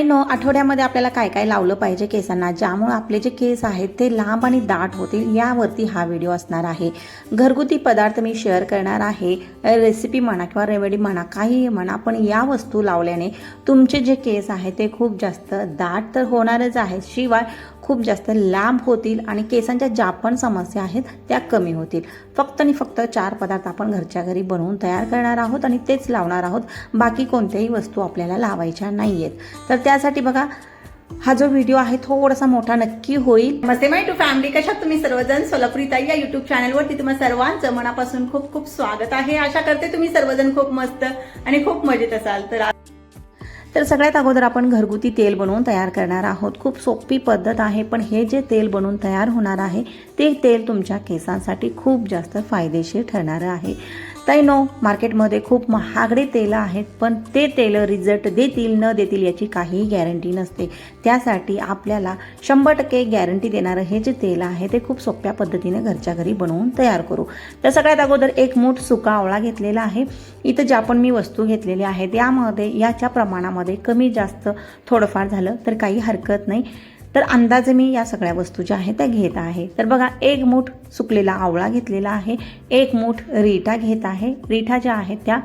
ताईंनो, आठवड्यामध्ये आपल्याला काय काय लावलं पाहिजे केसांना ज्यामुळे आपले जे केस आहेत ते लांब आणि दाट होतील, यावरती हा व्हिडिओ असणार आहे। घरगुती पदार्थ मी शेअर करणार आहे। रेसिपी म्हणा किंवा रेमेडी म्हणा, काही म्हणा, पण या वस्तू लावल्याने तुमचे जे केस आहेत ते खूप जास्त दाट तर होणारच आहेत, शिवाय खूप जास्त लांब होतील आणि केसांच्या ज्या पण समस्या आहेत त्या कमी होतील। फक्त आणि फक्त 4 पदार्थ आपण घरच्या घरी बनवून तयार करणार आहोत आणि तेच लावणार आहोत, बाकी कोणत्याही वस्तू आपल्याला लावायच्या नाहीयेत। तर त्यासाठी बघा, हा जो व्हिडिओ आहे थोडासा मोठा नक्की होईल। नमस्ते माय टू फॅमिली, कशात तुम्ही सर्वजण? सोलापुरी ताई या युट्यूब चॅनलवरती तुम्हा सर्वांचं मनापासून खूप खूप स्वागत आहे। आशा करते तुम्ही सर्वजण खूप मस्त आणि खूप मजेत असाल। तर सगळ्यात अगोदर आपण घरगुती तेल बनवून तयार करणार आहोत। खूप सोपी पद्धत आहे, पण हे जे तेल बनवून तयार होणार आहे ते तेल तुमच्या केसांसाठी खूप जास्त फायदेशीर ठरणार आहे। ताईंनो, मार्केटमध्ये खूप महागडे तेल आहेत, पण ते तेल रिझल्ट देतील न देतील याची काहीही गॅरंटी नसते। त्यासाठी आपल्याला 100% गॅरंटी देणारं हे जे तेल आहे ते खूप सोप्या पद्धतीने घरच्या घरी बनवून तयार करू। तर सगळ्यात अगोदर 1 मूठ सुका आवळा घेतलेला आहे। इथं ज्या पण मी वस्तू घेतलेल्या आहेत यामध्ये याच्या प्रमाणामध्ये कमी जास्त थोडंफार झालं तर काही हरकत नाही। तर अंदाजे मी या सगळ्या वस्तू ज्या आहेत त्या घेत आहे। तर बघा, 1 मूठ सुकलेला आवळा घेतलेला आहे, 1 मूठ रिठा घेत आहे। रिठा ज्या आहेत त्या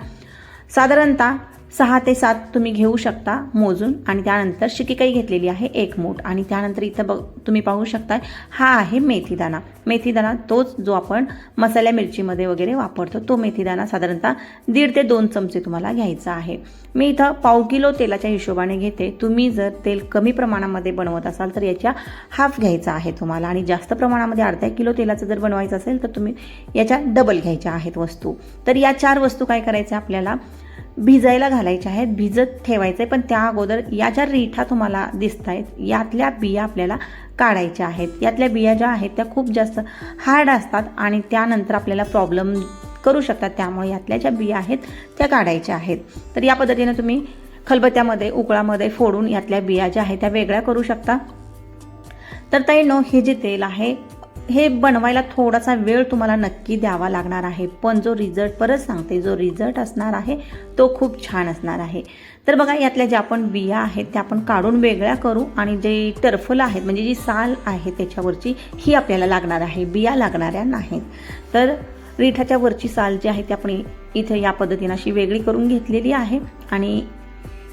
साधारणतः 6 ते 7 तुम्ही घेऊ शकता मोजून, आणि त्यानंतर शिकेकाई घेतलेली आहे 1 मूठ, आणि त्यानंतर इथं तुम्ही पाहू शकता हा आहे मेथीदाणा। मेथीदाणा तोच जो आपण मसाल्या मिरचीमध्ये वगैरे वापरतो, तो मेथीदाणा साधारणतः 1.5 ते 2 चमचे तुम्हाला घ्यायचा आहे। मी इथं पाव किलो तेलाच्या हिशोबाने घेते। तुम्ही जर तेल कमी प्रमाणामध्ये बनवत असाल तर याच्या हाफ घ्यायचा आहे तुम्हाला, आणि जास्त प्रमाणामध्ये अर्धा किलो तेलाचं जर बनवायचं असेल तर तुम्ही याच्या डबल घ्यायच्या आहेत वस्तू। तर या 4 वस्तू काय करायच्या, आपल्याला भिजायला घालायच्या आहेत, भिजत ठेवायचं आहे। पण त्या अगोदर या ज्या रिठा तुम्हाला दिसत आहेत यातल्या बिया आपल्याला काढायच्या आहेत। यातल्या बिया ज्या आहेत त्या खूप जास्त हार्ड असतात आणि त्यानंतर आपल्याला प्रॉब्लेम करू शकतात, त्यामुळे यातल्या ज्या बिया आहेत त्या काढायच्या आहेत। तर या पद्धतीने तुम्ही खलबत्त्यामध्ये उकळामध्ये फोडून यातल्या बिया ज्या आहेत त्या वेगळ्या करू शकता। तर ताईंनो, हे जे तेल आहे हे बनवायला थोडासा वेळ तुम्हाला नक्की द्यावा लागणार आहे, पण जो रिझल्ट, परत सांगते, जो रिझल्ट असणार आहे तो खूप छान असणार आहे। तर बघा, यातल्या ज्या पण बिया आहेत त्या आपण काढून वेगळ्या करू, आणि जे टरफल आहेत म्हणजे जी साल आहे त्याच्यावरची ही आपल्याला लागणार आहे, बिया लागणाऱ्या नाहीत। तर रिठाच्या वरची साल जी आहे ती आपण इथे या पद्धतीने अशी वेगळी करून घेतलेली आहे, आणि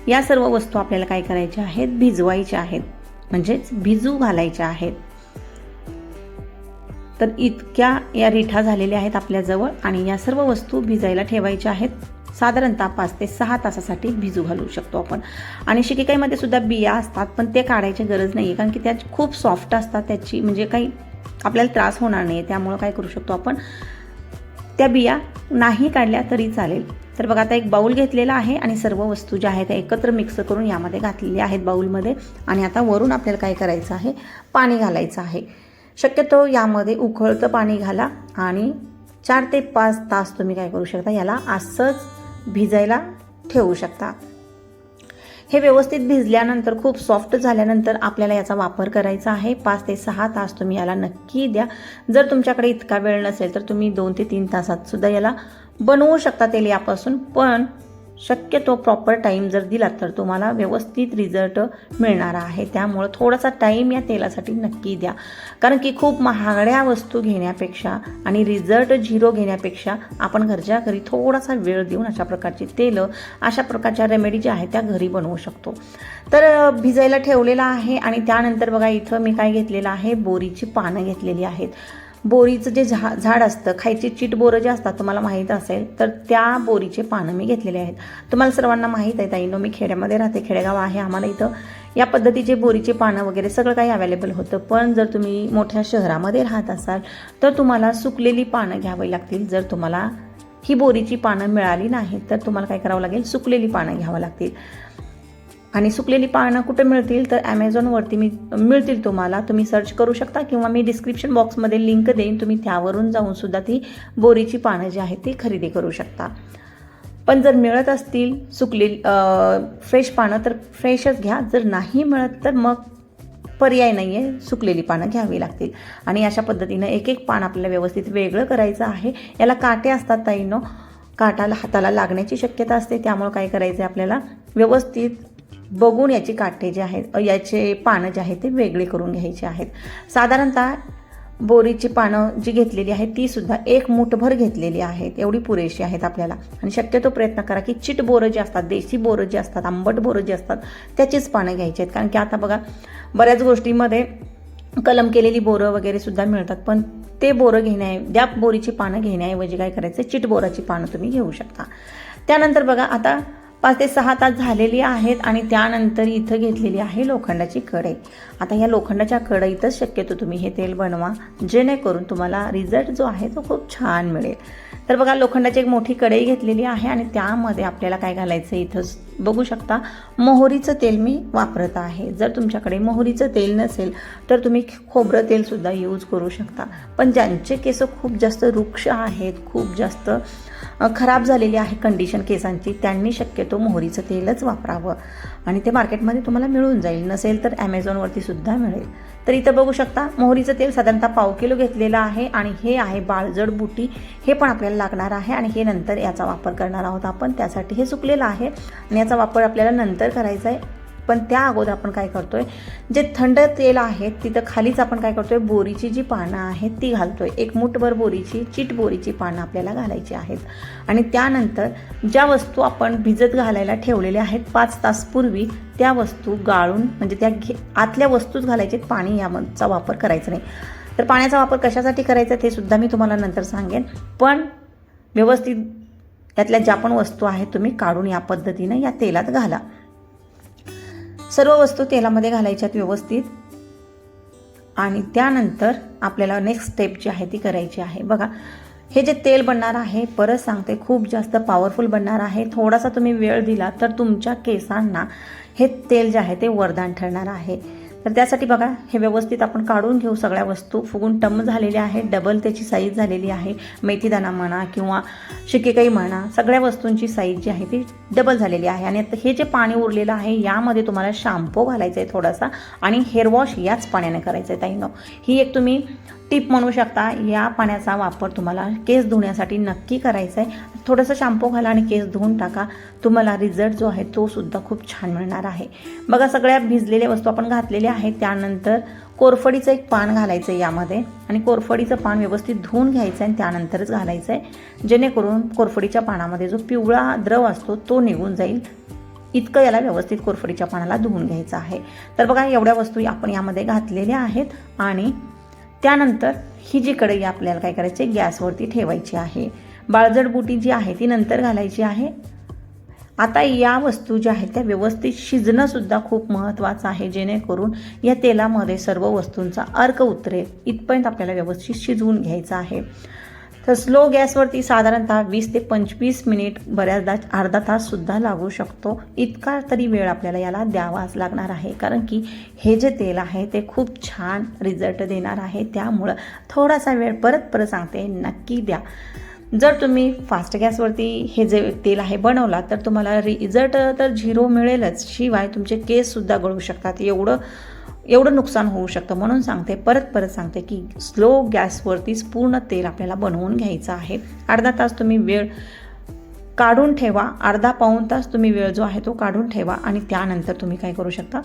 या सर्व वस्तू आपल्याला काय करायच्या आहेत, भिजवायच्या आहेत, म्हणजेच भिजू घालायच्या आहेत। तर इतक्या या रिठा झालेल्या आहेत आपल्याजवळ, आणि या सर्व वस्तू भिजायला ठेवायच्या आहेत। साधारणतः 5 ते 6 तासासाठी भिजू घालू शकतो आपण। आणि शिकेकाईमध्ये सुद्धा बिया असतात, पण ते काढायची गरज नाही आहे, कारण की त्या खूप सॉफ्ट असतात, त्याची म्हणजे काही आपल्याला त्रास होणार नाही। त्यामुळे काय करू शकतो आपण, त्या बिया नाही काढल्या तरी चालेल। तर बघा, आता एक बाउल घेतलेला आहे आणि सर्व वस्तू ज्या आहेत त्या एकत्र मिक्स करून यामध्ये घातलेल्या आहेत बाउलमध्ये, आणि आता वरून आपल्याला काय करायचं आहे, पाणी घालायचं आहे। शक्यतो यामध्ये उकळतं पाणी घाला, आणि 4 ते 5 तास तुम्ही काय करू शकता, याला असंच भिजायला ठेवू शकता। हे व्यवस्थित भिजल्यानंतर, खूप सॉफ्ट झाल्यानंतर आपल्याला याचा वापर करायचा आहे। 5 ते 6 तास तुम्ही याला नक्की द्या। जर तुमच्याकडे इतका वेळ नसेल तर तुम्ही 2 ते 3 तासात सुद्धा याला बनवू शकता तेल यापासून, पण शक्यतो प्रॉपर टाईम जर दिला तर तुम्हाला व्यवस्थित रिझल्ट मिळणार आहे। त्यामुळे थोडासा टाईम या तेलासाठी नक्की द्या, कारण की खूप महागड्या वस्तू घेण्यापेक्षा आणि रिझल्ट 0 घेण्यापेक्षा आपण घरच्या घरी थोडासा वेळ देऊन अशा प्रकारची तेलं, अशा प्रकारच्या रेमेडी ज्या आहेत त्या घरी बनवू शकतो। तर भिजायला ठेवलेला आहे, आणि त्यानंतर बघा, इथं मी काय घेतलेलं आहे, बोरीची पानं घेतलेली आहेत। बोरीचं जे झाड असतं, खायची चीट बोरं जे असतात तुम्हाला माहीत असेल, तर त्या बोरीचे पानं मी घेतलेले आहेत। तुम्हाला सर्वांना माहीत आहे ताईंनो, मी खेड्यामध्ये राहते, खेडेगाव आहे आम्हाला, इथं या पद्धतीचे बोरीचे पानं वगैरे सगळं काही अवेलेबल होतं। पण जर तुम्ही मोठ्या शहरामध्ये राहत असाल तर तुम्हाला सुकलेली पानं घ्यावी लागतील। जर तुम्हाला ही बोरीची पानं मिळाली नाही तर तुम्हाला काय करावं लागेल, सुकलेली पानं घ्यावं लागतील। आणि सुकलेली पानं कुठे मिळतील, तर ॲमेझॉनवरती मिळतील तुम्हाला, तुम्ही सर्च करू शकता, किंवा मी डिस्क्रिप्शन बॉक्समध्ये लिंक देईन, तुम्ही त्यावरून जाऊन सुद्धा ती बोरीची पानं जी आहेत ती खरेदी करू शकता। पण जर मिळत असतील सुकलेली फ्रेश पानं तर फ्रेशच घ्या, जर नाही मिळत तर मग पर्याय नाही आहे, सुकलेली पानं घ्यावी लागतील। आणि अशा पद्धतीनं एक एक पान आपल्याला व्यवस्थित वेगळं करायचं आहे। याला काटे असतात ताईंनो, काटाला हाताला लागण्याची शक्यता असते, त्यामुळे काय करायचं आहे, आपल्याला व्यवस्थित बघून याची काटे जे आहेत याचे पानं जे आहेत ते वेगळे करून घ्यायचे आहेत. साधारणतः बोरीची पानं जी घेतलेली आहेत ती सुद्धा 1 मूठभर घेतलेली आहेत, एवढी पुरेशी आहेत आपल्याला. आणि शक्यतो प्रयत्न करा की चिट बोरं जी असतात, देशी बोरं जी असतात, आंबट बोरं जी असतात त्याचीच पानं घ्यायची आहेत. कारण की आता बघा बऱ्याच गोष्टीमध्ये कलम केलेली बोरं वगैरे सुद्धा मिळतात, पण ते बोरं त्या बोरीची पानं घेण्याऐवजी काय करायचं, चिट बोराची पानं तुम्ही घेऊ शकता. त्यानंतर बघा आता 5 ते 6 तास झालेली आहेत आणि त्यानंतर इथं घेतलेली आहे लोखंडाची कढई. आता या लोखंडाच्या कढईतच शक्यतो तुम्ही हे तेल बनवा, जेणेकरून तुम्हाला रिझल्ट जो आहे तो खूप छान मिळेल. तर बघा लोखंडाची एक मोठी कढई घेतलेली आहे आणि त्यामध्ये आपल्याला काय घालायचं, इथं बघू शकता मोहरीचं तेल मी वापरत आहे. जर तुमच्याकडे मोहरीचं तेल नसेल तर तुम्ही खोबरं तेलसुद्धा यूज करू शकता. पण ज्यांचे केस खूप जास्त रुक्ष आहेत, खूप जास्त खराब झालेली आहे कंडिशन केसांची, त्यांनी शक्यतो मोहरीचं तेलच वापरावं आणि ते मार्केटमध्ये तुम्हाला मिळून जाईल. नसेल तर ॲमेझॉनवरती सुद्धा मिळेल. तर इथं बघू शकता मोहरीचं तेल साधारणतः 1/2 किलो घेतलेलं आहे आणि हे आहे बाळजड बुटी. हे पण आपल्याला लागणार आहे आणि हे नंतर याचा वापर करणार आहोत आपण. त्यासाठी हे सुकलेलं आहे आणि याचा वापर आपल्याला नंतर करायचा आहे. पण त्या अगोदर आपण काय करतोय, जे थंड तेल आहे तिथं खालीच आपण काय करतोय, बोरीची जी पानं आहेत ती घालतोय. 1 मूठभर बोरीची, चिट बोरीची पानं आपल्याला घालायची आहेत. आणि त्यानंतर ज्या वस्तू आपण भिजत घालायला ठेवलेल्या आहेत 5 तास पूर्वी, त्या वस्तू गाळून म्हणजे त्या आतल्या वस्तूच घालायचे, पाणी याचा वापर करायचा नाही. तर पाण्याचा वापर कशासाठी करायचा ते सुद्धा मी तुम्हाला नंतर सांगेन. पण व्यवस्थित त्यातल्या ज्या पण वस्तू आहेत तुम्ही काढून या पद्धतीनं या तेलात घाला. सर्व वस्तू तेलामध्ये घालायच्यात व्यवस्थित. आणि त्यानंतर आपल्याला नेक्स्ट स्टेप जी आहे ती करायची आहे. बघा हे जे तेल बनणार आहे, परत सांगते, खूप जास्त पॉवरफुल बनणार आहे. थोडासा तुम्ही वेळ दिला तर तुमच्या केसांना हे तेल जे आहे ते वरदान ठरणार आहे. तर त्यासाठी बघा हे व्यवस्थित आपण काढून घेऊ. सगळ्या वस्तू फुगून टम झालेल्या आहेत, डबल त्याची साईज झालेली आहे. मेथीदाणा म्हणा किंवा शिकेकाई म्हणा, सगळ्या वस्तूंची साईज जी आहे ती डबल झालेली आहे. आणि आता हे जे पाणी उरलेलं आहे यामध्ये तुम्हाला शॅम्पू घालायचा आहे थोडासा आणि हेअर वॉश याच पाण्याने करायचं आहे ताईंनो. ही एक तुम्ही टिप म्हणू शकता. या पाण्याचा वापर तुम्हाला केस धुण्यासाठी नक्की करायचा आहे. थोडंसं शॅम्पू घाला आणि केस धुवून टाका. तुम्हाला रिझल्ट जो आहे तो सुद्धा खूप छान मिळणार आहे. बघा सगळ्या भिजलेल्या वस्तू आपण घातलेल्या आहेत. त्यानंतर कोरफडीचं एक पान घालायचं आहे यामध्ये आणि कोरफडीचं पान व्यवस्थित धुवून घ्यायचं आहे त्यानंतरच घालायचं आहे, जेणेकरून कोरफडीच्या पानामध्ये जो पिवळा द्रव असतो तो निघून जाईल. इतकं याला व्यवस्थित कोरफडीच्या पानाला धुवून घ्यायचं आहे. तर बघा एवढ्या वस्तू आपण यामध्ये घातलेल्या आहेत आणि त्यानंतर ही जी कढई आपल्याला काय करायची, गॅसवरती ठेवायची आहे. बाळजड बुटी जी आहे ती नंतर घालायची आहे. आता या वस्तू ज्या आहेत त्या व्यवस्थित शिजणं सुद्धा खूप महत्त्वाचं आहे, जेणेकरून या तेलामध्ये सर्व वस्तूंचा अर्क उतरेल इथपर्यंत आपल्याला व्यवस्थित शिजवून घ्यायचं आहे. तर स्लो गॅसवरती साधारणतः 20 ते 25 मिनिट, बऱ्याचदा अर्धा तास सुद्धा लागू शकतो. इतका तरी वेळ आपल्याला याला द्यावाच लागणार आहे, कारण की हे जे तेल आहे ते खूप छान रिझल्ट देणार आहे. त्यामुळं थोडासा वेळ परत सांगते नक्की द्या. जर तुम्ही फास्ट गॅसवरती हे जे तेल आहे बनवला तर तुम्हाला रिझल्ट तर 0 मिळेलच, शिवाय तुमचे केससुद्धा गळू शकतात. एवढं नुकसान होऊ शकतं. म्हणून सांगते, परत सांगते की स्लो गॅसवरतीच पूर्ण तेल आपल्याला बनवून घ्यायचं आहे. अर्धा तास तुम्ही वेळ काढून ठेवा, अर्धा पाऊण तास तुम्ही वेळ जो आहे तो काढून ठेवा आणि त्यानंतर तुम्ही काय करू शकता,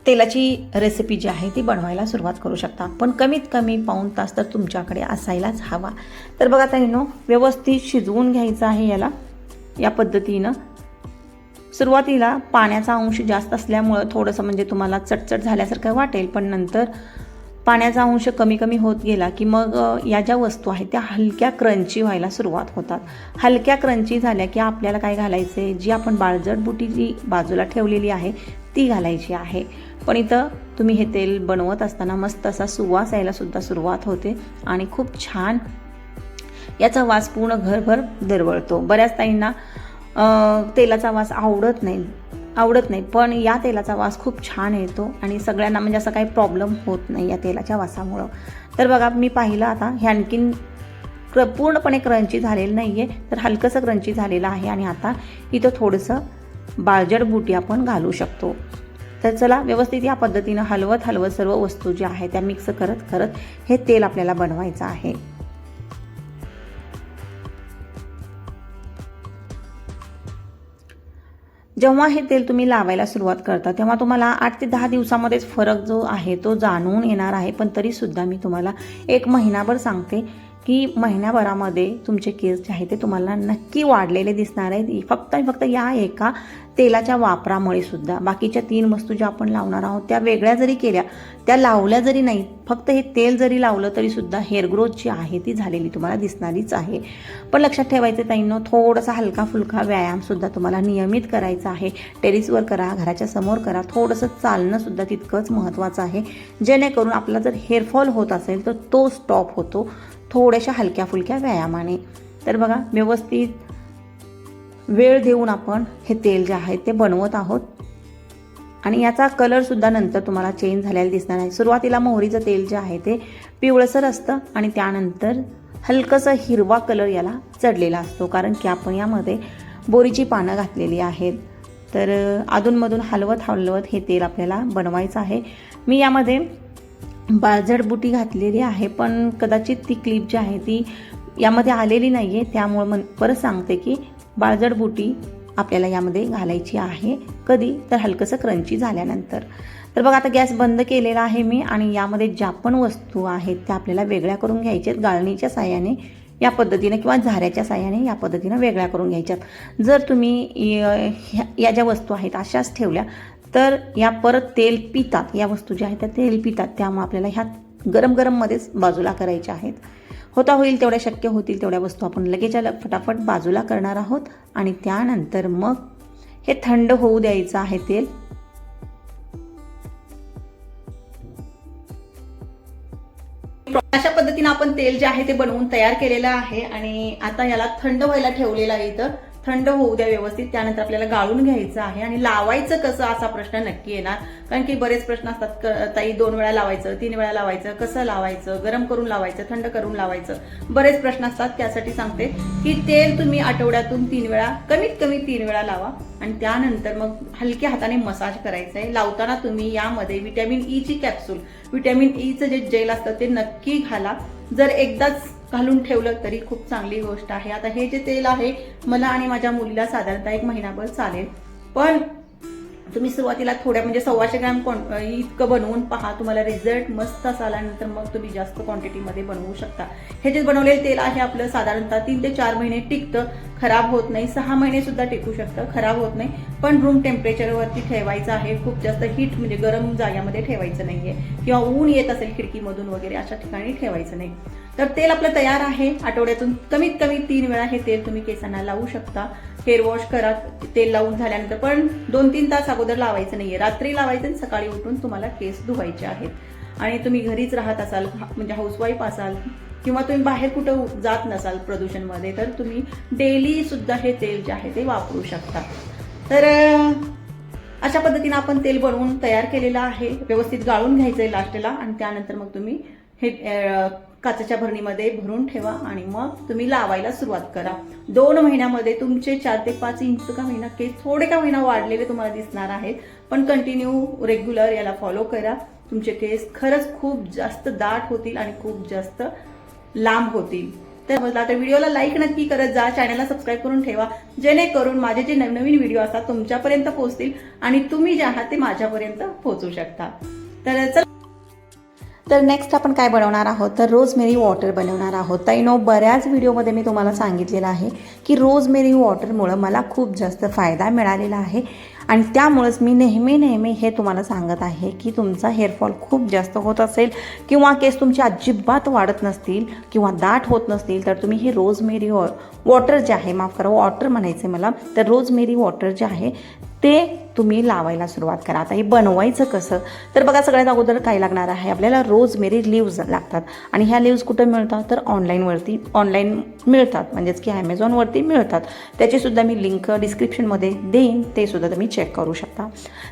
तेलाची रेसिपी जी आहे ती बनवायला सुरुवात करू शकता. पण कमीत कमी पाऊण तास तर तुमच्याकडे असायलाच हवा. तर बघा ताईंनो, व्यवस्थित शिजवून घ्यायचं आहे याला या पद्धतीनं. सुरुवातीला पाण्याचा अंश जास्त असल्यामुळं थोडंसं म्हणजे तुम्हाला चटचट झाल्यासारखं वाटेल, पण नंतर पाण्याचा अंश कमी कमी होत गेला की मग या ज्या वस्तू आहेत त्या हलक्या क्रंची व्हायला सुरुवात होतात. हलक्या क्रंची झाल्या की आपल्याला काय घालायचं आहे, जी आपण बाळजड बुटी जी बाजूला ठेवलेली आहे ती घालायची आहे. पण इथं तुम्ही हे तेल बनवत असताना मस्त असा सुवास यायला सुद्धा सुरुवात होते आणि खूप छान याचा वास पूर्ण घरभर दरवळतो. बऱ्याच ताईंना तेलाचा वास आवडत नाही, पण या तेलाचा वास खूप छान येतो आणि सगळ्यांना म्हणजे असं काही प्रॉब्लेम होत नाही या तेलाच्या वासामुळं. तर बघा मी पाहिलं आता हे आणखीन पूर्णपणे क्रंची झालेलं नाही आहे, तर हलकंसं क्रंची झालेलं आहे आणि आता इथं थोडंसं बाळजड बुटी आपण घालू शकतो. तर चला व्यवस्थित या पद्धतीनं हलवत सर्व वस्तू ज्या आहेत त्या मिक्स करत हे तेल आपल्याला बनवायचं आहे. जेव्हा हे तेल तुम्ही लावायला सुरुवात करता तेव्हा तुम्हाला 8 ते 10 दिवसामध्येच फरक जो आहे तो जाणवून येणार आहे. पण तरीसुद्धा मी तुम्हाला 1 महिनाभर सांगते की महिन्याभरामध्ये तुमचे केस जे आहे ते तुम्हाला नक्की वाढलेले दिसणार आहेत. फक्त या एका तेलाच्या वापरामुळे सुद्धा. बाकीच्या 3 वस्तू ज्या आपण लावणार आहोत त्या वेगळ्या जरी केल्या, त्या लावल्या जरी नाही, फक्त हे तेल जरी लावलं तरी सुद्धा हेअर ग्रोथ जी आहे ती झालेली तुम्हाला दिसणारच आहे. पण लक्षात ठेवायचं ताईंनो, थोडासा हलका फुलका व्यायामसुद्धा तुम्हाला नियमित करायचा आहे. टेरेसवर करा, घराच्या समोर करा. थोडंसं चालणंसुद्धा तितकंच महत्त्वाचं आहे, जेणेकरून आपला जर हेअरफॉल होत असेल तर तो स्टॉप होतो थोड्याशा हलक्या फुलक्या व्यायामाने. तर बघा, व्यवस्थित वेळ देऊन आपण हे तेल जे आहे ते बनवत आहोत आणि याचा कलरसुद्धा नंतर तुम्हाला चेंज झालेला दिसणार आहे. सुरुवातीला मोहरीचं तेल जे आहे ते पिवळसर असतं आणि त्यानंतर हलकंसं हिरवा कलर याला चढलेला असतो, कारण की आपण यामध्ये बोरीची पानं घातलेली आहेत. तर अधूनमधून हलवत हे तेल आपल्याला बनवायचं आहे. मी यामध्ये बाळजड बुटी घातलेली आहे, पण कदाचित ती क्लिप जी आहे ती यामध्ये आलेली नाही आहे, त्यामुळे परत सांगते की बाळजड बुटी आपल्याला यामध्ये घालायची आहे. कधी तर हलकंसं क्रंची झाल्यानंतर. तर बघा, आता गॅस बंद केलेला आहे मी आणि यामध्ये ज्या पण वस्तू आहेत त्या आपल्याला वेगळ्या करून घ्यायच्यात. गाळणीच्या साह्याने या पद्धतीने किंवा झाऱ्याच्या साह्याने या पद्धतीने वेगळ्या करून घ्यायच्यात. जर तुम्ही या ज्या वस्तू आहेत अशाच ठेवल्या तर या परत तेल पितात. या वस्तू ज्या आहेत त्या तेल पितात, त्यामुळे आपल्याला ह्या गरममध्येच बाजूला करायच्या आहेत. होता होईल तेवढ्या, शक्य होतील तेवढ्या वस्तू आपण लगेच फटाफट बाजूला करणार आहोत आणि त्यानंतर मग हे थंड होऊ द्यायचं आहे तेल. अशा पद्धतीने आपण तेल जे आहे ते बनवून तयार केलेलं आहे आणि आता याला थंड व्हायला ठेवलेलं आहे. इथं थंड होऊ द्या व्यवस्थित. त्यानंतर आपल्याला गाळून घ्यायचं आहे आणि लावायचं कसं असा प्रश्न नक्की येणार, कारण की बरेच प्रश्न असतात. ताई 2 वेळा लावायचं, 3 वेळा लावायचं, कसं लावायचं, गरम करून लावायचं, थंड करून लावायचं, बरेच प्रश्न असतात. त्यासाठी सांगते की तेल तुम्ही आठवड्यातून 3 वेळा, कमीत कमी 3 वेळा लावा आणि त्यानंतर मग हलक्या हाताने मसाज करायचा आहे. लावताना तुम्ही यामध्ये व्हिटॅमिन ई ची कॅप्सूल, व्हिटॅमिन ईचं जे जेल असतं ते नक्की घाला. जर एकदाच घालून ठेवलं तरी खूप चांगली गोष्ट आहे. आता हे जे तेल आहे मला आणि माझ्या मुलीला साधारणतः 1 महिनाभर चालेल, पण तुम्ही सुरुवातीला थोड्या म्हणजे 125 ग्रॅम इतकं बनवून पहा. तुम्हाला रिझल्ट मस्त आल्यानंतर मग तुम्ही जास्त क्वांटिटीमध्ये बनवू शकता. हे जे बनवलेलं तेल आहे आपलं साधारणतः 3 ते 4 महिने टिकतं, खराब होत नाही. 6 महिने सुद्धा टिकू शकतं, खराब होत नाही. पण रूम टेम्परेचरवरती ठेवायचं आहे. खूप जास्त हीट म्हणजे गरम जाग्यामध्ये ठेवायचं नाहीये, किंवा ऊन येत असेल खिडकीमधून वगैरे अशा ठिकाणी ठेवायचं नाही. तर तेल आपलं तयार आहे. आठवड्यातून कमीत कमी 3 वेळा हे तेल तुम्ही केसांना लावू शकता. हेअर वॉश करा तेल लावून झाल्यानंतर, पण 2-3 तास अगोदर लावायचं नाहीये. रात्री लावायचं आणि सकाळी उठून तुम्हाला केस धुवायचे आहेत. आणि तुम्ही घरीच राहत असाल, म्हणजे हाऊसवाईफ असाल किंवा तुम्ही बाहेर कुठं जात नसाल प्रदूषणमध्ये, तर तुम्ही डेली सुद्धा हे तेल जे आहे ते वापरू शकता. तर अशा पद्धतीने आपण तेल बनवून तयार केलेलं आहे. व्यवस्थित गाळून घ्यायचंय लास्टला आणि त्यानंतर मग तुम्ही हे काचेच्या भरणीमध्ये भरून ठेवा आणि मग तुम्ही लावायला सुरुवात करा. 2 महिन्यामध्ये तुमचे 4 ते 5 इंच का होईना केस थोडे का होईना वाढलेले तुम्हाला दिसणार आहेत. पण कंटिन्यू रेग्युलर याला फॉलो करा. तुमचे केस खरंच खूप जास्त दाट होतील आणि खूप जास्त लांब होतील. तर आता व्हिडिओला लाईक नक्की करत जा, चॅनलला सबस्क्राईब करून ठेवा, जेणेकरून माझे जे नवनवीन व्हिडिओ असतात तुमच्यापर्यंत पोहोचतील आणि तुम्ही जे आहात ते माझ्यापर्यंत पोहोचू शकता. तर नेक्स्ट आपण काय बनवणार आहोत, तर रोजमेरी वॉटर बनवणार आहोत. ताईनो, बऱ्याच व्हिडिओमध्ये मी तुम्हाला सांगितलेलं आहे की रोजमेरी वॉटरमुळं मला खूप जास्त फायदा मिळालेला आहे आणि त्यामुळेच मी नेहमी हे तुम्हाला सांगत आहे की तुमचा हेअरफॉल खूप जास्त होत असेल किंवा केस तुमचे अजिबात वाढत नसतील किंवा दाट होत नसतील, तर तुम्ही हे रोजमेरी वॉटर जे आहे, माफ करा वॉटर म्हणायचं मला, तर रोजमेरी वॉटर जे आहे ते तुम्ही लावायला सुरुवात करा. आता हे बनवायचं कसं, तर बघा, सगळ्यात अगोदर काय लागणार आहे आपल्याला, रोजमेरी लिव्ज लागतात. आणि ह्या लिव्ज कुठं मिळतात, तर ऑनलाईन मिळतात, म्हणजेच की ॲमेझॉनवरती मिळतात. त्याचीसुद्धा मी लिंक डिस्क्रिप्शनमध्ये देईन, ते सुद्धा तुम्ही चेक करू शकता.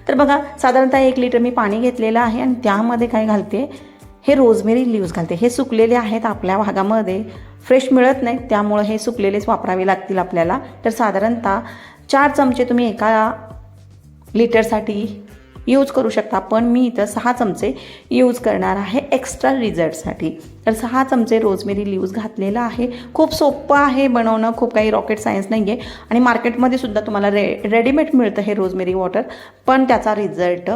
तर बघा, साधारणतः 1 लिटर मी पाणी घेतलेलं आहे आणि त्यामध्ये काय घालते, हे रोजमेरी लिव्ज घालते. हे सुकलेले आहेत, आपल्या भागामध्ये फ्रेश मिळत नाहीत, त्यामुळे हे सुकलेलेच वापरावे लागतील आपल्याला. तर साधारणतः 4 चमचे तुम्ही एका लिटरसाठी यूज करू शकता, पण मी इथं 6 चमचे यूज करणार आहे एक्स्ट्रा रिझल्टसाठी. तर 6 चमचे रोजमेरी लीव्ज घातलेलं आहे. खूप सोपं आहे बनवणं, खूप काही रॉकेट सायन्स नाही आहे. आणि मार्केटमध्ये सुद्धा तुम्हाला रेडीमेड मिळतं हे रोजमेरी वॉटर, पण त्याचा रिझल्ट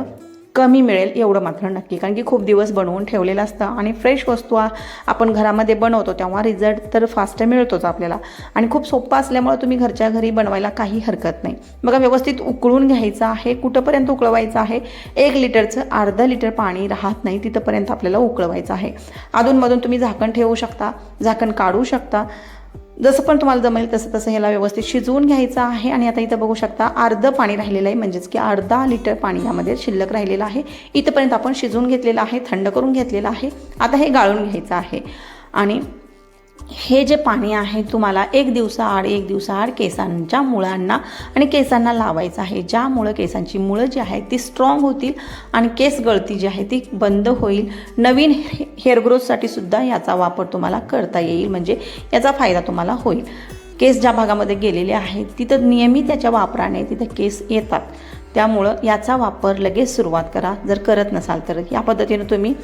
कमी मिळेल एवढं मात्र नक्की, कारण की खूप दिवस बनवून ठेवलेलं असतं आणि फ्रेश वस्तू आपण घरामध्ये बनवतो तेव्हा रिझल्ट तर फास्ट मिळतोच आपल्याला. आणि खूप सोपं असल्यामुळे तुम्ही घरच्या घरी बनवायला काही हरकत नाही. बघा, व्यवस्थित उकळून घ्यायचं आहे. कुठंपर्यंत उकळवायचं आहे? 1 लिटरचं अर्धा लिटर पाणी राहत नाही तिथंपर्यंत आपल्याला उकळवायचं आहे. अधूनमधून तुम्ही झाकण ठेवू शकता, झाकण काढू शकता, जसं पण तुम्हाला जमेल तसं ह्याला व्यवस्थित शिजवून घ्यायचं आहे. आणि आता इथं बघू शकता अर्धं पाणी राहिलेलं आहे, म्हणजेच की अर्धा लिटर पाणी यामध्ये शिल्लक राहिलेलं आहे. इथंपर्यंत आपण शिजवून घेतलेलं आहे, थंड करून घेतलेलं आहे. आता हे गाळून घ्यायचं आहे. आणि हे जे पाणी आहे तुम्हाला एक दिवसाआड केसांच्या मुळांना आणि केसांना लावायचं आहे, ज्यामुळं केसांची मुळं जी आहेत ती स्ट्रॉंग होतील आणि केस गळती जी आहे ती बंद होईल. नवीन हेअर ग्रोथसाठी सुद्धा याचा वापर तुम्हाला करता येईल, म्हणजे याचा फायदा तुम्हाला होईल. केस ज्या भागामध्ये गेलेले आहेत तिथं नियमित त्याच्या वापराने तिथं केस येतात, त्यामुळं याचा वापर लगेच सुरुवात करा जर करत नसाल तर. या पद्धतीनं तुम्ही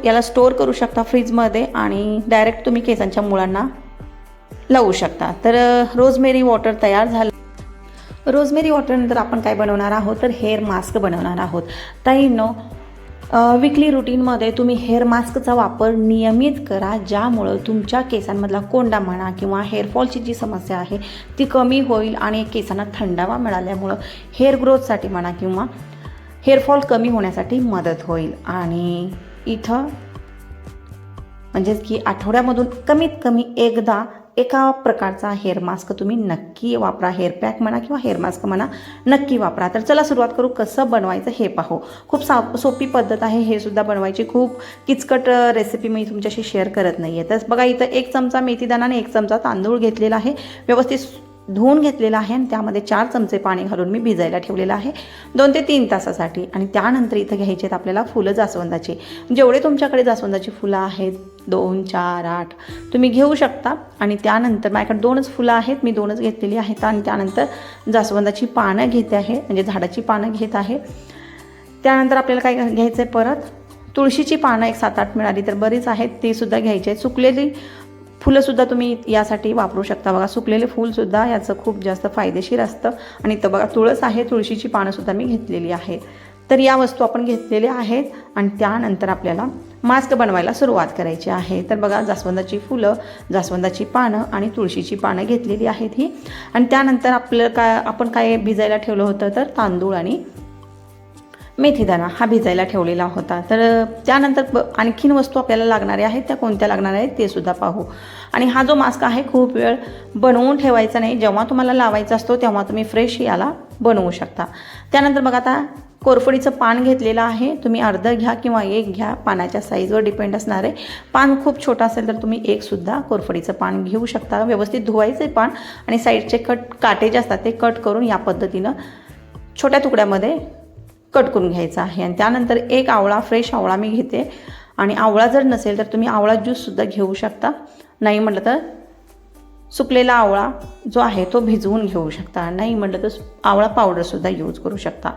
याला स्टोअर करू शकता फ्रीजमध्ये आणि डायरेक्ट तुम्ही केसांच्या मुळांना लावू शकता. तर रोजमेरी वॉटर तयार झालं. रोजमेरी वॉटरनंतर आपण काय बनवणार आहोत तर हेअर मास्क बनवणार आहोत. ताईंनो, विकली रुटीनमध्ये तुम्ही हेअर मास्कचा वापर नियमित करा, ज्यामुळं तुमच्या केसांमधला कोंडा म्हणा किंवा हेअरफॉलची जी समस्या आहे ती कमी होईल आणि केसांना थंडावा मिळाल्यामुळं हेअर ग्रोथसाठी म्हणा किंवा हेअरफॉल कमी होण्यासाठी मदत होईल. आणि इथं म्हणजेच की आठवड्यामधून कमीत कमी एकदा एका प्रकारचा हेअर मास्क तुम्ही नक्की वापरा. हेअर पॅक म्हणा किंवा हेअर मास्क म्हणा, नक्की वापरा. तर चला सुरुवात करू, कसं बनवायचं हे पाहू. खूप सोपी पद्धत आहे हे सुद्धा बनवायची. खूप किचकट रेसिपी मी तुमच्याशी शेअर करत नाही आहे. तर बघा, इथं 1 चमचा मेथीदाणा आणि 1 चमचा तांदूळ घेतलेला आहे, व्यवस्थित धुवून घेतलेला आहे. आणि त्यामध्ये 4 चमचे पाणी घालून मी भिजायला ठेवलेलं आहे 2 ते 3 तासासाठी. आणि त्यानंतर इथं घ्यायचे आहेत आपल्याला फुलं जास्वंदाची. जेवढे तुमच्याकडे जास्वंदाची फुलं आहेत 2, 4, 8 तुम्ही घेऊ शकता. आणि त्यानंतर माझ्याकडे 2च फुलं आहेत, मी 2च घेतलेली आहेत. आणि त्यानंतर जास्वंदाची पानं घेते आहे, म्हणजे झाडाची पानं घेत आहे. त्यानंतर आपल्याला काय घ्यायचं आहे, परत तुळशीची पानं 1 7-8 मिळाली तर बरीच आहेत, ती सुद्धा घ्यायची आहेत. सुकलेली फुलंसुद्धा तुम्ही यासाठी वापरू शकता. बघा, सुकलेले फूलसुद्धा याचं खूप जास्त फायदेशीर असतं. आणि इथं बघा तुळस आहे, तुळशीची पानंसुद्धा मी घेतलेली आहे. तर या वस्तू आपण घेतलेल्या आहेत. आणि त्यानंतर आपल्याला मास्क बनवायला सुरुवात करायची आहे. तर बघा, जास्वंदाची फुलं, जास्वंदाची पानं आणि तुळशीची पानं घेतलेली आहेत ही. आणि त्यानंतर आपण काय भिजायला ठेवलं होतं तर तांदूळ आणि मेथीदाणा हा भिजायला ठेवलेला होता. तर त्यानंतर आणखीन वस्तू आपल्याला लागणाऱ्या आहेत, त्या कोणत्या लागणार आहेत ते सुद्धा पाहू. आणि हा जो मास्क आहे खूप वेळ बनवून ठेवायचा नाही, जेव्हा तुम्हाला लावायचा असतो तेव्हा तुम्ही फ्रेश याला बनवू शकता. त्यानंतर बघा, आता कोरफडीचं पान घेतलेलं आहे, तुम्ही अर्धं घ्या किंवा 1 घ्या, पानाच्या साईजवर डिपेंड असणार आहे. पान खूप छोटं असेल तर तुम्ही 1 सुद्धा कोरफडीचं पान घेऊ शकता. व्यवस्थित धुवायचं पान आणि साईडचे काटे जे असतात ते कट करून या पद्धतीनं छोट्या तुकड्यामध्ये कट करून घ्यायचा आहे. आणि त्यानंतर 1 आवळा, फ्रेश आवळा मी घेते. आणि आवळा जर नसेल तर तुम्ही आवळा ज्यूससुद्धा घेऊ शकता, नाही म्हटलं तर सुकलेला आवळा जो आहे तो भिजवून घेऊ शकता, नाही म्हटलं तर आवळा पावडरसुद्धा यूज करू शकता.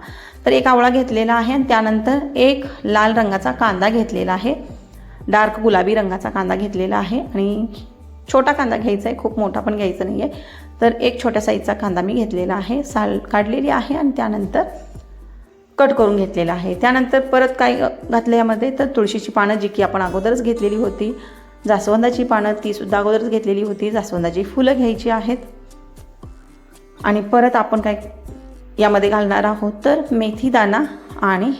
तर 1 आवळा घेतलेला आहे. आणि त्यानंतर 1 लाल रंगाचा कांदा घेतलेला आहे, डार्क गुलाबी रंगाचा कांदा घेतलेला आहे. आणि छोटा कांदा घ्यायचा आहे, खूप मोठा पण घ्यायचा नाही आहे. तर 1 छोट्या साईजचा कांदा मी घेतलेला आहे, साल काढलेली आहे. आणि त्यानंतर कट करून घेतलेला आहे. त्यानंतर परत काय घातलं यामध्ये तर तुळशीची पानं जी की आपण अगोदरच घेतलेली होती, जास्वंदाची पानं ती सुद्धा अगोदरच घेतलेली होती, जास्वंदाची फुलं घ्यायची आहेत. आणि परत आपण काय यामध्ये घालणार आहोत तर मेथीदाणा आणि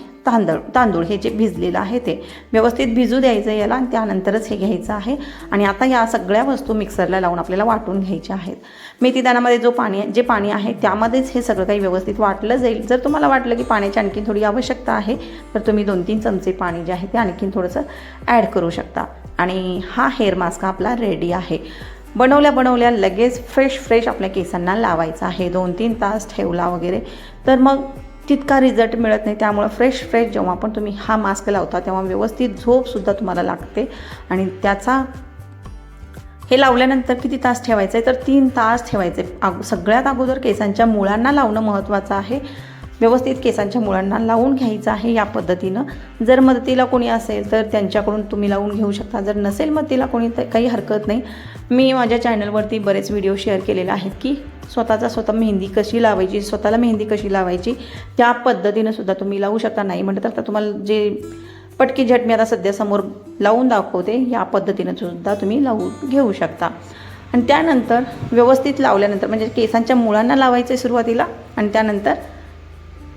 तांदूळ हे जे भिजलेलं आहे ते व्यवस्थित भिजू द्यायचं याला. आणि त्यानंतरच हे घ्यायचं आहे. आणि आता या सगळ्या वस्तू मिक्सरला लावून आपल्याला वाटून घ्यायच्या आहेत. मेथीदाण्यामध्ये जे पाणी आहे त्यामध्येच हे सगळं काही व्यवस्थित वाटलं जाईल. जर तुम्हाला वाटलं की पाण्याची आणखीन थोडी आवश्यकता आहे तर तुम्ही 2-3 चमचे पाणी जे आहे ते आणखीन थोडंसं ॲड करू शकता. आणि हा हेअर मास्क आपला रेडी आहे. बनवल्या लगेच फ्रेश आपल्या केसांना लावायचा आहे. 2-3 तास ठेवला वगैरे तर मग तितका रिझल्ट मिळत नाही. त्यामुळं फ्रेश जेव्हा पण तुम्ही हा मास्क लावता तेव्हा व्यवस्थित झोपसुद्धा तुम्हाला लागते. आणि त्याचा हे लावल्यानंतर किती तास ठेवायचं आहे तर 3 तास ठेवायचे. सगळ्यात अगोदर केसांच्या मुळांना लावणं महत्त्वाचं आहे. व्यवस्थित केसांच्या मुळांना लावून घ्यायचं आहे या पद्धतीनं. जर मदतीला कोणी असेल तर त्यांच्याकडून तुम्ही लावून घेऊ शकता. जर नसेल मदतीला कोणी तर काही हरकत नाही. मी माझ्या चॅनलवरती बरेच व्हिडिओ शेअर केलेले आहेत की स्वतः मेहंदी कशी लावायची, स्वतःला मेहंदी कशी लावायची त्या पद्धतीनं सुद्धा तुम्ही लावू शकता. नाही म्हटलं तर आता तुम्हाला जे पटकी झट मी आता सध्या समोर लावून दाखवते या पद्धतीनं सुद्धा तुम्ही लावून घेऊ शकता. आणि त्यानंतर व्यवस्थित लावल्यानंतर म्हणजे केसांच्या मुळांना लावायचं आहे सुरुवातीला आणि त्यानंतर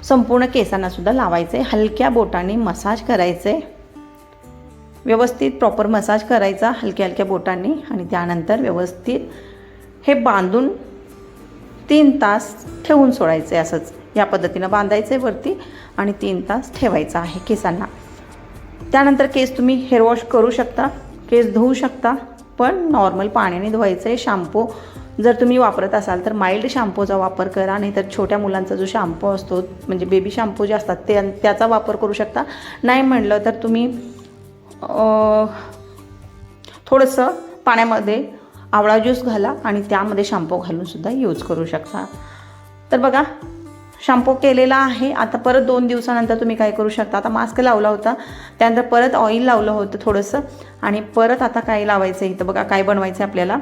संपूर्ण केसांना सुद्धा लावायचं आहे. हलक्या बोटाने मसाज करायचं आहे. व्यवस्थित प्रॉपर मसाज करायचा हलक्या हलक्या बोटांनी आणि त्यानंतर व्यवस्थित हे बांधून 3 तास ठेवून सोडायचं आहे. असंच या पद्धतीनं बांधायचं आहे वरती आणि 3 तास ठेवायचं आहे केसांना. त्यानंतर केस तुम्ही हेअर वॉश करू शकता, केस धुवू शकता, पण नॉर्मल पाण्याने धुवायचं आहे. शॅम्पू जर तुम्ही वापरत असाल तर माइल्ड शॅम्पूचा वापर करा, नाही तर छोट्या मुलांचा जो शॅम्पू असतो म्हणजे बेबी शॅम्पू जे असतात त्याचा वापर करू शकता. नाही म्हणलं तर तुम्ही थोडंसं पाण्यामध्ये आवळा ज्यूस घाला आणि त्यामध्ये शॅम्पू घालूनसुद्धा यूज करू शकता. तर बघा शॅम्पू केलेला आहे. आता परत 2 दिवसानंतर तुम्ही काय करू शकता. आता मास्क लावला होता, त्यानंतर परत ऑइल लावलं होतं थोडंसं आणि परत आता काय लावायचं आहे. इथं बघा काय बनवायचं आहे आपल्याला.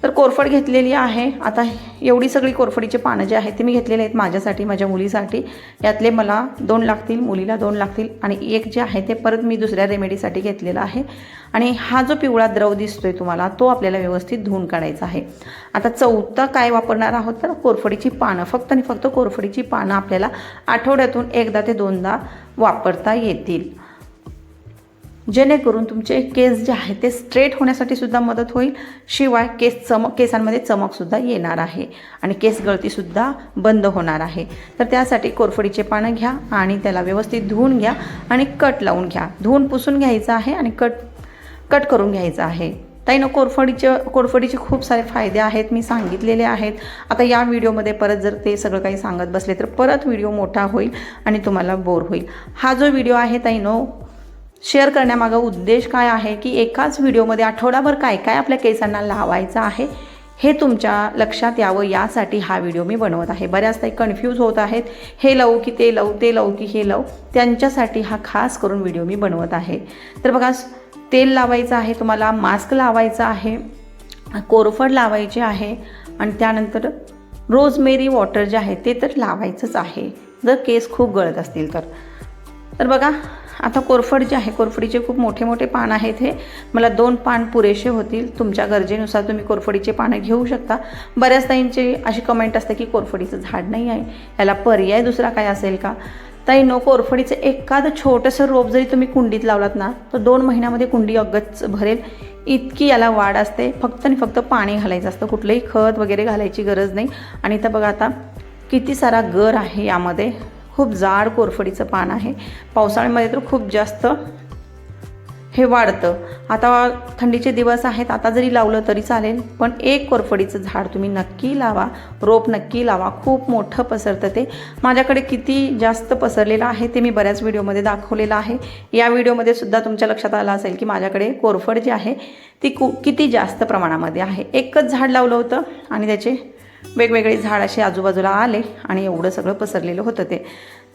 तर कोरफड घेतलेली आहे. आता एवढी सगळी कोरफडीचे पानं जे आहेत ते मी घेतलेले आहेत माझ्यासाठी, माझ्या मुलीसाठी. यातले मला 2 लागतील, मुलीला 2 लागतील आणि एक जे आहे ते परत मी दुसऱ्या रेमेडीसाठी घेतलेला आहे. आणि हा जो पिवळा द्रव दिसतोय तुम्हाला तो आपल्याला व्यवस्थित धुवून काढायचा आहे. आता चौथा काय वापरणार आहोत तर कोरफडीची पानं. फक्त आणि फक्त कोरफडीची पानं आपल्याला आठवड्यातून 1 ते 2दा वापरता येतील, जेणेकरून तुमचे केस जे आहेत ते स्ट्रेट होण्यासाठी सुद्धा मदत होईल. शिवाय केसांमध्ये चमकसुद्धा येणार आहे आणि केस गळतीसुद्धा बंद होणार आहे. तर त्यासाठी कोरफडीचे पानं घ्या आणि त्याला व्यवस्थित धुवून घ्या आणि कट लावून घ्या. धुवून पुसून घ्यायचं आहे आणि कट करून घ्यायचं आहे. ताईनं कोरफडीचे खूप सारे फायदे आहेत, मी सांगितलेले आहेत. आता या व्हिडिओमध्ये परत जर ते सगळं काही सांगत बसले तर परत व्हिडिओ मोठा होईल आणि तुम्हाला बोर होईल. हा जो व्हिडिओ आहे ताईनं शेअर करण्यामागं उद्देश काय आहे की एकाच व्हिडिओमध्ये आठवडाभर काय काय आपल्या केसांना लावायचं आहे हे तुमच्या लक्षात यावं यासाठी हा व्हिडिओ मी बनवत आहे. बऱ्याच ताई कन्फ्यूज होत आहेत, हे लावू की ते लावू, ते लावू की हे लावू. त्यांच्यासाठी हा खास करून व्हिडिओ मी बनवत आहे. तर बघा तेल लावायचं आहे तुम्हाला, मास्क लावायचा आहे, कोरफड लावायचे आहे आणि त्यानंतर रोजमेरी वॉटर जे आहे ते तर लावायचंच आहे जर केस खूप गळत असतील तर. तर बघा आता कोरफड जे आहे, कोरफडीचे खूप मोठे मोठे पान आहेत. हे मला 2 पान पुरेसे होतील. तुमच्या गरजेनुसार तुम्ही कोरफडीचे पानं घेऊ शकता. बऱ्याच ताईंची अशी कमेंट असते की कोरफडीचं झाड नाही आहे, याला पर्याय दुसरा काय असेल का. ताई कोरफडीचं एखादं छोटंसं रोप जरी तुम्ही कुंडीत लावलात ना तर 2 महिन्यामध्ये कुंडी अगदी भरेल इतकी याला वाढ असते. फक्त आणि फक्त पाणी घालायचं असतं, कुठलंही खत वगैरे घालायची गरज नाही. आणि इथं बघा आता किती सारा गर आहे यामध्ये. खूप जाड कोरफडीचं पान आहे. पावसाळ्यामध्ये तर खूप जास्त हे वाढतं. आता थंडीचे दिवस आहेत, आता जरी लावलं तरी चालेल, पण एक कोरफडीचं झाड तुम्ही नक्की लावा, रोप नक्की लावा. खूप मोठं पसरतं ते. माझ्याकडे किती जास्त पसरलेलं आहे ते मी बऱ्याच व्हिडिओमध्ये दाखवलेलं आहे. या व्हिडिओमध्ये सुद्धा तुमच्या लक्षात आलं असेल की माझ्याकडे कोरफड जी आहे ती किती जास्त प्रमाणामध्ये आहे. एकच झाड लावलं होतं आणि त्याचे वेगवेगळे झाड असे आजूबाजूला आले आणि एवढं सगळं पसरलेलं होतं ते.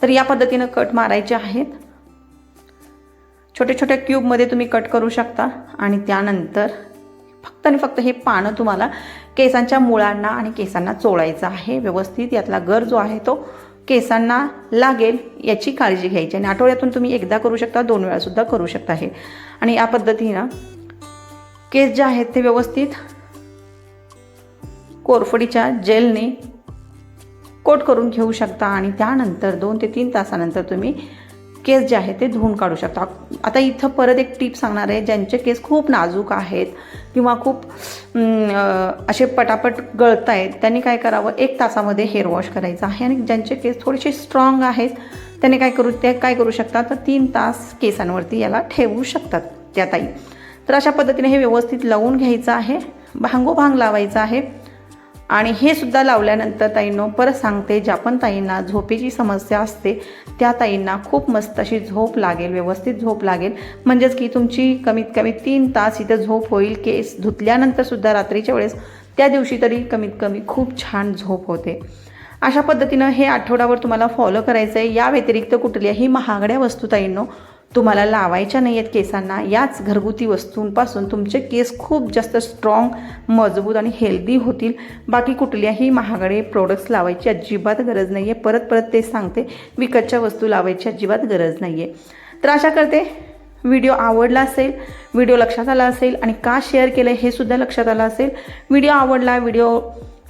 तर या पद्धतीनं कट मारायचे आहेत. छोटे छोट्या क्यूबमध्ये तुम्ही कट करू शकता आणि त्यानंतर फक्त आणि फक्त हे पानं तुम्हाला केसांच्या मुळांना आणि केसांना चोळायचं आहे व्यवस्थित. यातला गर जो आहे तो केसांना लागेल याची काळजी घ्यायची आणि आठवड्यातून तुम्ही एकदा करू शकता, 2 वेळासुद्धा करू शकता हे. आणि या पद्धतीनं केस जे आहेत ते व्यवस्थित कोरफडीच्या जेलने कोट करून घेऊ शकता आणि त्यानंतर 2 ते 3 तासानंतर तुम्ही केस जे आहे ते धुवून काढू शकता. आता इथं परत एक टिप सांगणार आहे. ज्यांचे केस खूप नाजूक आहेत किंवा खूप असे पटापट गळत आहेत त्यांनी काय करावं, 1 तासामध्ये हेअर वॉश करायचं आहे. आणि ज्यांचे केस थोडेसे स्ट्रॉंग आहेत त्यांनी काय करू शकतात तर 3 तास केसांवरती याला ठेवू शकतात त्या ताई. तर अशा पद्धतीने हे व्यवस्थित लावून घ्यायचं आहे. भांगोभांग लावायचं आहे. आणि हे सुद्धा लावल्यानंतर ताईंनो परत सांगते, ज्या पण ताईंना झोपेची समस्या असते त्या ताईंना खूप मस्त अशी झोप लागेल, व्यवस्थित झोप लागेल. म्हणजेच की तुमची कमीत कमी 3 तास इथं झोप होईल. केस धुतल्यानंतर सुद्धा रात्रीच्या वेळेस त्या दिवशी तरी कमीत कमी खूप छान झोप होते. अशा पद्धतीनं हे आठवड्यावर तुम्हाला फॉलो करायचं आहे. या व्यतिरिक्त कुठल्याही महागड्या वस्तू ताईंनो तुम्हाला लावायच्या नाही आहेत केसांना. याच घरगुती वस्तूंपासून तुमचे केस खूप जास्त स्ट्रॉंग, मजबूत आणि हेल्दी होतील. बाकी कुठल्याही महागडे प्रोडक्ट्स लावायची अजिबात गरज नाही आहे. परत तेच सांगते, विकतच्या वस्तू लावायची अजिबात गरज नाही आहे. तर आशा करते व्हिडिओ आवडला असेल, व्हिडिओ लक्षात आला असेल आणि का शेअर केलं हे सुद्धा लक्षात आलं असेल. व्हिडिओ आवडला, व्हिडिओ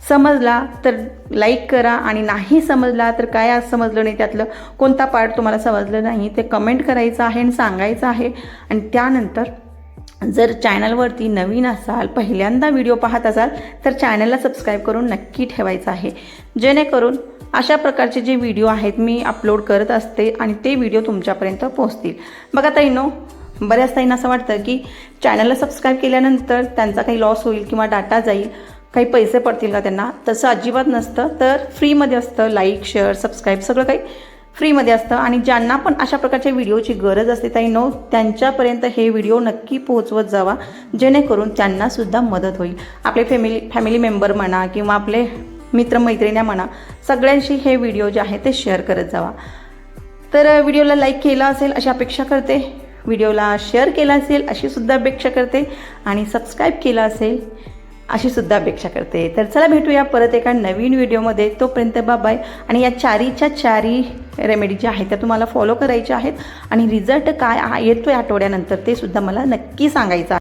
समजला तर लाईक करा आणि नाही समजला तर काय आज समजलं नाही, त्यातलं कोणता पार्ट तुम्हाला समजलं नाही ते कमेंट करायचं आहे आणि सांगायचं आहे. आणि त्यानंतर जर चॅनलवरती नवीन असाल, पहिल्यांदा व्हिडिओ पाहत असाल तर चॅनलला सबस्क्राईब करून नक्की ठेवायचं आहे, जेणेकरून अशा प्रकारचे जे व्हिडिओ आहेत मी अपलोड करत असते आणि ते व्हिडिओ तुमच्यापर्यंत पोहोचतील. बघा ताईंनो, बऱ्याच ताईंना असं वाटतं की चॅनलला सबस्क्राईब केल्यानंतर त्यांचा काही लॉस होईल किंवा डाटा जाईल, काही पैसे पडतील का त्यांना. तसं अजिबात नसतं. तर फ्रीमध्ये असतं. लाईक, शेअर, सबस्क्राईब सगळं काही फ्रीमध्ये असतं. आणि ज्यांना पण अशा प्रकारच्या व्हिडिओची गरज असते ताईंनो, त्यांच्यापर्यंत हे व्हिडिओ नक्की पोहोचवत जावा, जेणेकरून त्यांनासुद्धा मदत होईल. आपले फॅमिली मेंबर म्हणा किंवा आपले मित्रमैत्रिणी म्हणा, सगळ्यांशी हे व्हिडिओ जे आहे ते शेअर करत जावा. तर व्हिडिओला लाईक केला असेल अशी अपेक्षा करते, व्हिडिओला शेअर केला असेल अशी सुद्धा अपेक्षा करते आणि सबस्क्राईब केलं असेल अशी सुद्धा अपेक्षा करते. तर चला भेटूया परत एका नवीन व्हिडिओमध्ये. तोपर्यंत बाय. आणि या चारी रेमेडी ज्या आहेत त्या तुम्हाला फॉलो करायच्या आहेत आणि रिझल्ट काय येतोय आठवड्यानंतर ते सुद्धा मला नक्की सांगायचं आहे.